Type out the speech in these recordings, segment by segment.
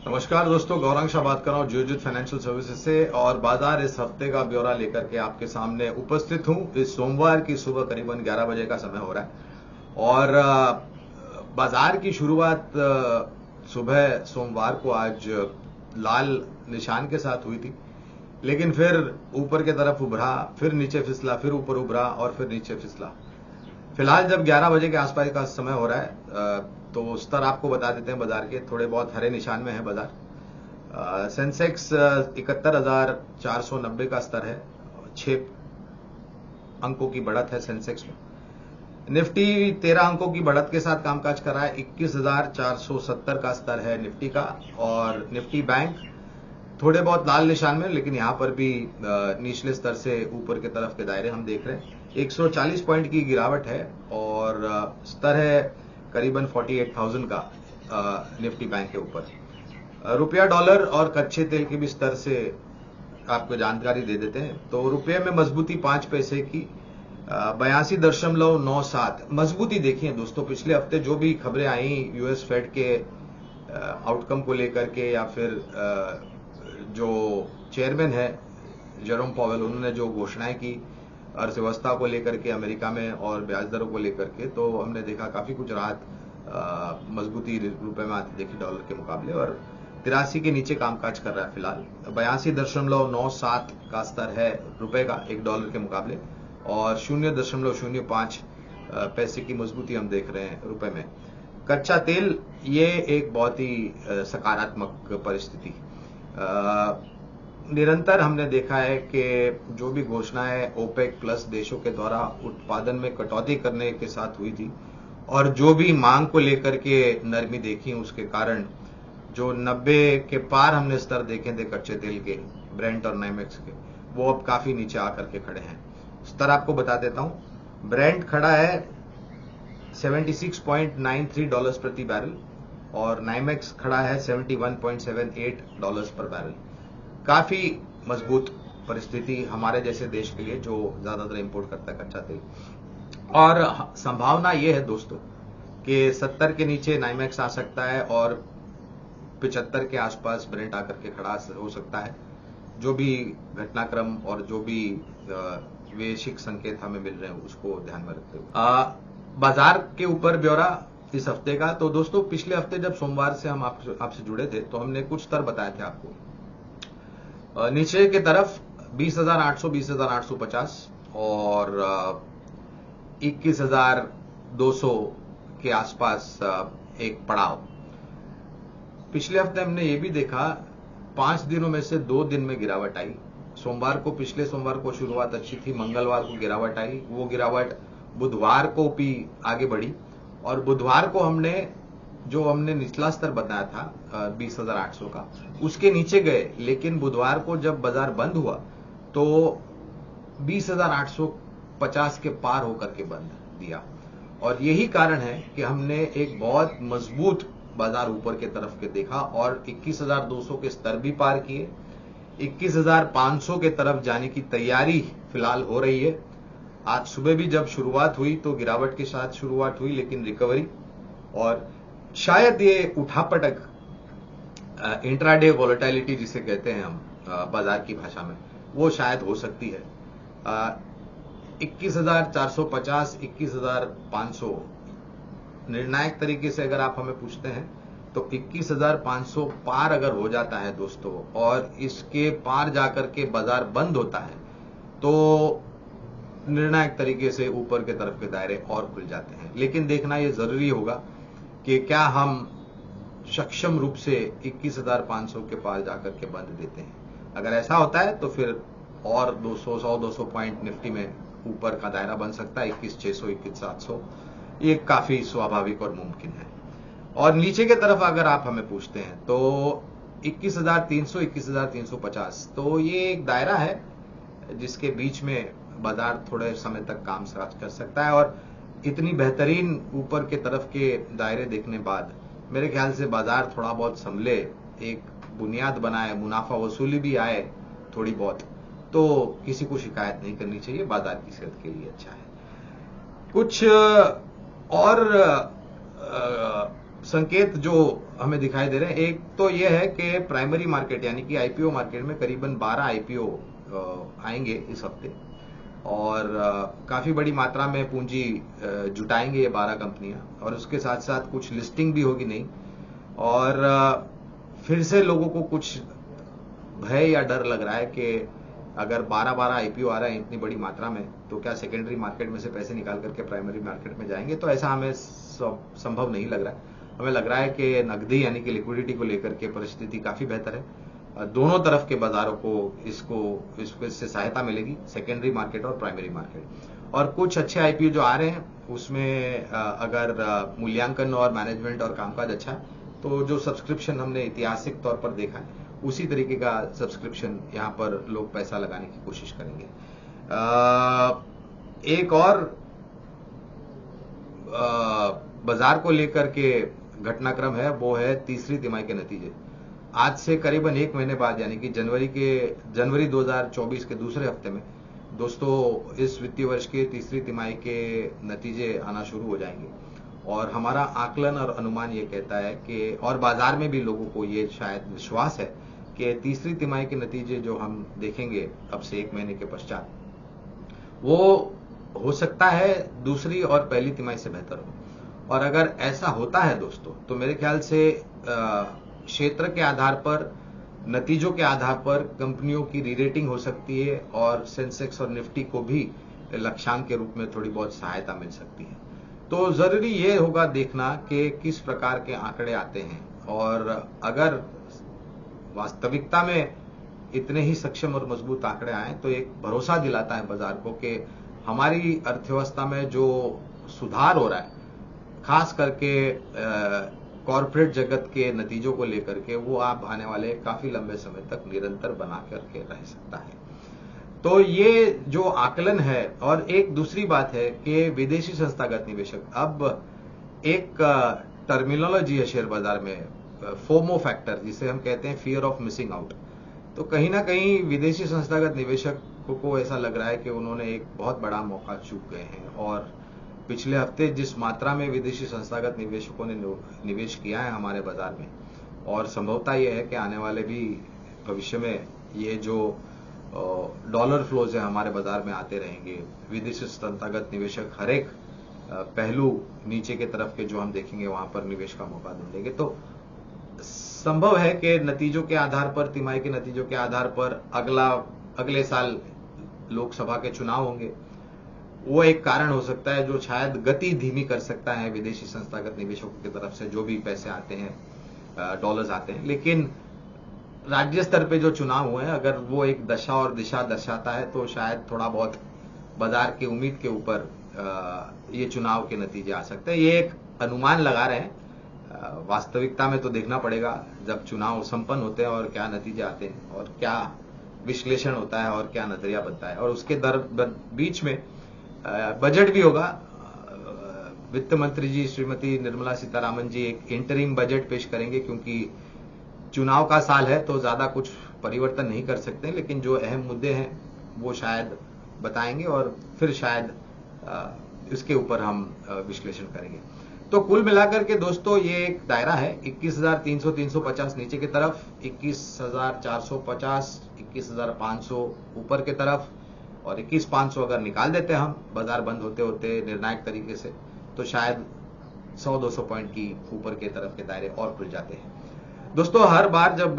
नमस्कार दोस्तों, गौरांग शाह बात कर रहा हूँ जियोजित फाइनेंशियल सर्विसेज से। और बाजार इस हफ्ते का ब्यौरा लेकर के आपके सामने उपस्थित हूँ। इस सोमवार की सुबह करीबन 11 बजे का समय हो रहा है और बाजार की शुरुआत सुबह सोमवार को आज लाल निशान के साथ हुई थी, लेकिन फिर ऊपर की तरफ उभरा, फिर नीचे फिसला, फिर ऊपर उभरा और फिर नीचे फिसला। फिलहाल जब 11 बजे के आसपास का समय हो रहा है तो स्तर आपको बता देते हैं बाजार के। थोड़े बहुत हरे निशान में है बाजार। सेंसेक्स 71,490 का स्तर है, 6 अंकों की बढ़त है सेंसेक्स में। निफ्टी 13 अंकों की बढ़त के साथ कामकाज कर रहा है, 21,470 का स्तर है निफ्टी का। और निफ्टी बैंक थोड़े बहुत लाल निशान में, लेकिन यहां पर भी निचले स्तर से ऊपर की तरफ के दायरे हम देख रहे हैं। 140 पॉइंट की गिरावट है और स्तर है करीबन 48,000 का निफ्टी बैंक के ऊपर। रुपया डॉलर और कच्चे तेल के भी स्तर से आपको जानकारी दे देते हैं। तो रुपये में मजबूती 5 पैसे की 82.97 मजबूती। देखिए दोस्तों, पिछले हफ्ते जो भी खबरें आई यूएस फेड के आउटकम को लेकर के, या फिर जो चेयरमैन है जेरोम पॉवेल, उन्होंने जो घोषणाएं की अर्थव्यवस्था को लेकर के अमेरिका में और ब्याज दरों को लेकर के, तो हमने देखा काफी कुछ राहत मजबूती रुपए में आती देखी डॉलर के मुकाबले। और 83 के नीचे कामकाज कर रहा है फिलहाल। 82.97 का स्तर है रुपए का एक डॉलर के मुकाबले, और 0.05 पैसे की मजबूती हम देख रहे हैं रुपए में। कच्चा तेल, ये एक बहुत ही सकारात्मक परिस्थिति। निरंतर हमने देखा है कि जो भी घोषणाएं ओपेक प्लस देशों के द्वारा उत्पादन में कटौती करने के साथ हुई थी, और जो भी मांग को लेकर के नरमी देखी, उसके कारण जो 90 के पार हमने स्तर देखे थे कच्चे तेल के, ब्रेंट और नाइमेक्स के, वो अब काफी नीचे आकर के खड़े हैं। स्तर आपको बता देता हूं। ब्रेंट खड़ा है 76.93 डॉलर्स प्रति बैरल, और नाइमेक्स खड़ा है 71.78 डॉलर्स पर बैरल। काफी मजबूत परिस्थिति हमारे जैसे देश के लिए जो ज्यादातर इंपोर्ट करता है कच्चा तेल। और संभावना ये है दोस्तों कि 70 के नीचे नाइमेक्स आ सकता है और 75 के आसपास ब्रेंट आकर के खड़ा हो सकता है। जो भी घटनाक्रम और जो भी वैश्विक संकेत हमें मिल रहे हैं उसको ध्यान में रखते हुए बाजार के ऊपर ब्यौरा इस हफ्ते का। तो दोस्तों, पिछले हफ्ते जब सोमवार से हम आपसे जुड़े थे तो हमने कुछ स्तर बताए थे आपको। नीचे की तरफ 20,800, 20,850 और 21,200 के आसपास एक पड़ाव। पिछले हफ्ते हमने ये भी देखा 5 दिनों में से 2 दिन में गिरावट आई। सोमवार को, पिछले सोमवार को शुरुआत अच्छी थी, मंगलवार को गिरावट आई। वो गिरावट बुधवार को भी आगे बढ़ी, और बुधवार को हमने निचला स्तर बताया था 20,800 का, उसके नीचे गए। लेकिन बुधवार को जब बाजार बंद हुआ तो 20,850 के पार होकर के बंद दिया, और यही कारण है कि हमने एक बहुत मजबूत बाजार ऊपर के तरफ के देखा और 21,200 के स्तर भी पार किए। 21,500 के तरफ जाने की तैयारी फिलहाल हो रही है। आज सुबह भी जब शुरुआत हुई तो गिरावट के साथ शुरुआत हुई, लेकिन रिकवरी, और शायद ये उठापटक, इंट्राडे वोलेटिलिटी जिसे कहते हैं हम बाजार की भाषा में, वो शायद हो सकती है। 21,450, 21,500 निर्णायक तरीके से अगर आप हमें पूछते हैं तो 21,500 पार अगर हो जाता है दोस्तों, और इसके पार जाकर के बाजार बंद होता है, तो निर्णायक तरीके से ऊपर के तरफ के दायरे और खुल जाते हैं। लेकिन देखना यह जरूरी होगा कि क्या हम सक्षम रूप से 21,500 के पार जाकर के बंद देते हैं। अगर ऐसा होता है तो फिर और 100-200 पॉइंट निफ्टी में ऊपर का दायरा बन सकता है, 21,600, 21,700। ये काफी स्वाभाविक और मुमकिन है। और नीचे की तरफ अगर आप हमें पूछते हैं तो 21,300, 21,350, तो ये एक दायरा है जिसके बीच में बाजार थोड़े समय तक काम कर सकता है। और इतनी बेहतरीन ऊपर के तरफ के दायरे देखने बाद मेरे ख्याल से बाजार थोड़ा बहुत संभले, एक बुनियाद बनाए, मुनाफा वसूली भी आए थोड़ी बहुत, तो किसी को शिकायत नहीं करनी चाहिए। बाजार की सेहत के लिए अच्छा है। कुछ और संकेत जो हमें दिखाई दे रहे हैं, एक तो यह है कि प्राइमरी मार्केट यानी कि आईपीओ मार्केट में करीबन 12 आईपीओ आएंगे इस हफ्ते, और काफी बड़ी मात्रा में पूंजी जुटाएंगे ये 12 कंपनियां, और उसके साथ साथ कुछ लिस्टिंग भी होगी नहीं, और फिर से लोगों को कुछ भय या डर लग रहा है कि अगर 12-12 आईपीओ आ रहे हैं इतनी बड़ी मात्रा में, तो क्या सेकेंडरी मार्केट में से पैसे निकाल करके प्राइमरी मार्केट में जाएंगे? तो ऐसा हमें संभव नहीं लग रहा है। हमें लग रहा है कि नकदी यानी कि लिक्विडिटी को लेकर के परिस्थिति काफी बेहतर है। दोनों तरफ के बाजारों को इससे सहायता मिलेगी, सेकेंडरी मार्केट और प्राइमरी मार्केट। और कुछ अच्छे आईपीओ जो आ रहे हैं उसमें अगर मूल्यांकन और मैनेजमेंट और कामकाज अच्छा है, तो जो सब्सक्रिप्शन हमने ऐतिहासिक तौर पर देखा है उसी तरीके का सब्सक्रिप्शन यहां पर लोग पैसा लगाने की कोशिश करेंगे। एक और बाजार को लेकर के घटनाक्रम है, वो है तीसरी तिमाही के नतीजे। आज से करीबन 1 महीने बाद यानी कि जनवरी 2024 के दूसरे हफ्ते में दोस्तों इस वित्तीय वर्ष के तीसरी तिमाही के नतीजे आना शुरू हो जाएंगे, और हमारा आकलन और अनुमान ये कहता है कि, और बाजार में भी लोगों को ये शायद विश्वास है कि तीसरी तिमाही के नतीजे जो हम देखेंगे अब से 1 महीने के पश्चात, वो हो सकता है दूसरी और पहली तिमाही से बेहतर हो। और अगर ऐसा होता है दोस्तों, तो मेरे ख्याल से क्षेत्र के आधार पर, नतीजों के आधार पर कंपनियों की रीरेटिंग हो सकती है, और सेंसेक्स और निफ्टी को भी लक्ष्यांक के रूप में थोड़ी बहुत सहायता मिल सकती है। तो जरूरी ये होगा देखना कि किस प्रकार के आंकड़े आते हैं, और अगर वास्तविकता में इतने ही सक्षम और मजबूत आंकड़े आए तो एक भरोसा दिलाता है बाजार को कि हमारी अर्थव्यवस्था में जो सुधार हो रहा है, खास करके कॉरपोरेट जगत के नतीजों को लेकर के, वो आप आने वाले काफी लंबे समय तक निरंतर बना करके रह सकता है। तो ये जो आकलन है, और एक दूसरी बात है कि विदेशी संस्थागत निवेशक, अब एक टर्मिनोलॉजी है शेयर बाजार में, फोमो फैक्टर, जिसे हम कहते हैं फियर ऑफ मिसिंग आउट। तो कहीं ना कहीं विदेशी संस्थागत निवेशकों को ऐसा लग रहा है कि उन्होंने एक बहुत बड़ा मौका चूक गए हैं, और पिछले हफ्ते जिस मात्रा में विदेशी संस्थागत निवेशकों ने निवेश किया है हमारे बाजार में, और संभवतः यह है कि आने वाले भी भविष्य में ये जो डॉलर फ्लोज है हमारे बाजार में आते रहेंगे। विदेशी संस्थागत निवेशक हर एक पहलू नीचे के तरफ के जो हम देखेंगे वहां पर निवेश का मौका ढूंढेंगे। तो संभव है कि नतीजों के आधार पर, तिमाही के नतीजों के आधार पर अगले साल लोकसभा के चुनाव होंगे, वो एक कारण हो सकता है जो शायद गति धीमी कर सकता है विदेशी संस्थागत निवेशकों की तरफ से जो भी पैसे आते हैं, डॉलर्स आते हैं। लेकिन राज्य स्तर पे जो चुनाव हुए हैं, अगर वो एक दशा और दिशा दर्शाता है, तो शायद थोड़ा बहुत बाजार की उम्मीद के ऊपर ये चुनाव के नतीजे आ सकते हैं। ये एक अनुमान लगा रहे हैं, वास्तविकता में तो देखना पड़ेगा जब चुनाव संपन्न होते हैं और क्या नतीजे आते हैं, और क्या विश्लेषण होता है, और क्या नजरिया बनता है। और उसके बीच में बजट भी होगा। वित्त मंत्री जी श्रीमती निर्मला सीतारामन जी एक इंटरिम बजट पेश करेंगे, क्योंकि चुनाव का साल है तो ज्यादा कुछ परिवर्तन नहीं कर सकते, लेकिन जो अहम मुद्दे हैं वो शायद बताएंगे, और फिर शायद इसके ऊपर हम विश्लेषण करेंगे। तो कुल मिलाकर के दोस्तों ये एक दायरा है, 21,300-350 नीचे की तरफ, 21,450, 21,500 ऊपर की तरफ, और 21,500 अगर निकाल देते हैं हम बाजार बंद होते होते निर्णायक तरीके से, तो शायद 100-200 पॉइंट की ऊपर के तरफ के दायरे और खुल जाते हैं। दोस्तों हर बार जब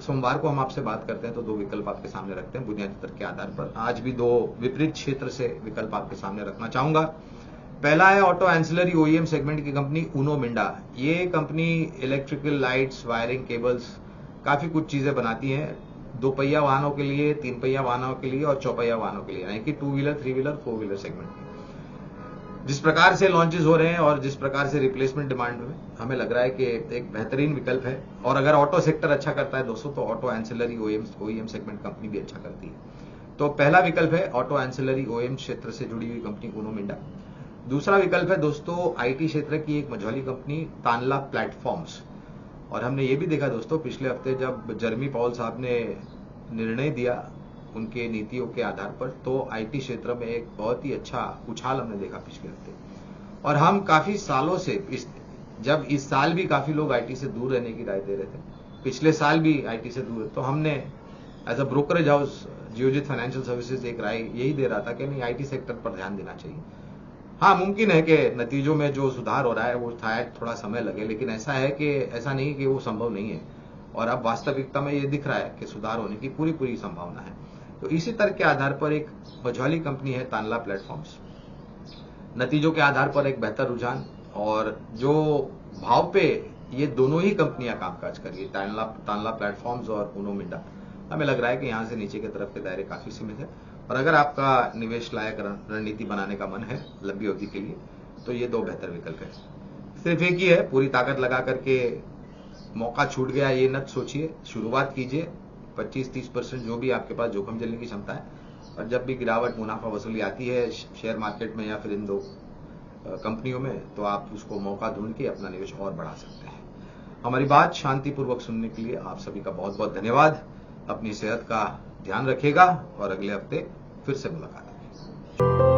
सोमवार को हम आपसे बात करते हैं तो 2 विकल्प आपके सामने रखते हैं बुनियादी तर्क के आधार पर। आज भी 2 विपरीत क्षेत्र से विकल्प आपके सामने रखना चाहूंगा। पहला है ऑटो एंसिलरी ओईएम सेगमेंट की कंपनी उनो मिंडा। ये company electrical lights, wiring, cables, काफी कुछ चीजें बनाती है 2 पहिया वाहनों के लिए, 3 पहिया वाहनों के लिए और 4 पहिया वाहनों के लिए, यानी कि 2 व्हीलर, 3 व्हीलर, 4 व्हीलर सेगमेंट में। जिस प्रकार से लॉन्चेस हो रहे हैं और जिस प्रकार से रिप्लेसमेंट डिमांड में, हमें लग रहा है कि एक बेहतरीन विकल्प है। और अगर ऑटो सेक्टर अच्छा करता है दोस्तों, तो auto ancillary OEM segment company भी अच्छा करती है। तो पहला विकल्प है ऑटो एंसिलरी ओईएम क्षेत्र से जुड़ी हुई कंपनी उनो मिंडा। दूसरा विकल्प है दोस्तों आईटी क्षेत्र की एक मझौली कंपनी तानला प्लेटफॉर्म्स। और हमने ये भी देखा दोस्तों पिछले हफ्ते जब जर्मी पाउल साहब ने निर्णय दिया उनके नीतियों के आधार पर, तो आईटी क्षेत्र में एक बहुत ही अच्छा उछाल हमने देखा पिछले हफ्ते। और हम काफी सालों से, इस जब इस साल भी काफी लोग आईटी से दूर रहने की राय दे रहे थे, पिछले साल भी आईटी से दूर, तो हमने as a brokerage house Geojit financial services एक राय यही दे रहा था कि नहीं, आईटी सेक्टर पर ध्यान देना चाहिए। हाँ, मुमकिन है कि नतीजों में जो सुधार हो रहा है वो शायद थोड़ा समय लगे, लेकिन ऐसा है कि ऐसा नहीं कि वो संभव नहीं है, और अब वास्तविकता में ये दिख रहा है कि सुधार होने की पूरी पूरी संभावना है। तो इसी तर्क के आधार पर एक मझौली कंपनी है तानला प्लेटफॉर्म्स, नतीजों के आधार पर एक बेहतर रुझान और जो भाव पे ये दोनों ही कंपनियां कामकाज कर रही है, तानला प्लेटफॉर्म्स और उनो मिंडा, हमें लग रहा है कि यहां से नीचे की तरफ के दायरे काफी सीमित है। और अगर आपका निवेश लायक रणनीति बनाने का मन है लंबी अवधि के लिए, तो ये 2 बेहतर विकल्प है। सिर्फ एक ही है, पूरी ताकत लगा करके मौका छूट गया ये मत सोचिए, शुरुआत कीजिए 25-30% जो भी आपके पास जोखिम झेलने की क्षमता है, और जब भी गिरावट मुनाफा वसूली आती है शेयर मार्केट में या फिर इन 2 कंपनियों में, तो आप उसको मौका ढूंढ के अपना निवेश और बढ़ा सकते हैं। हमारी बात शांतिपूर्वक सुनने के लिए आप सभी का बहुत बहुत धन्यवाद। अपनी सेहत का ध्यान रखिएगा और अगले हफ्ते फिर से मुलाकात होगी।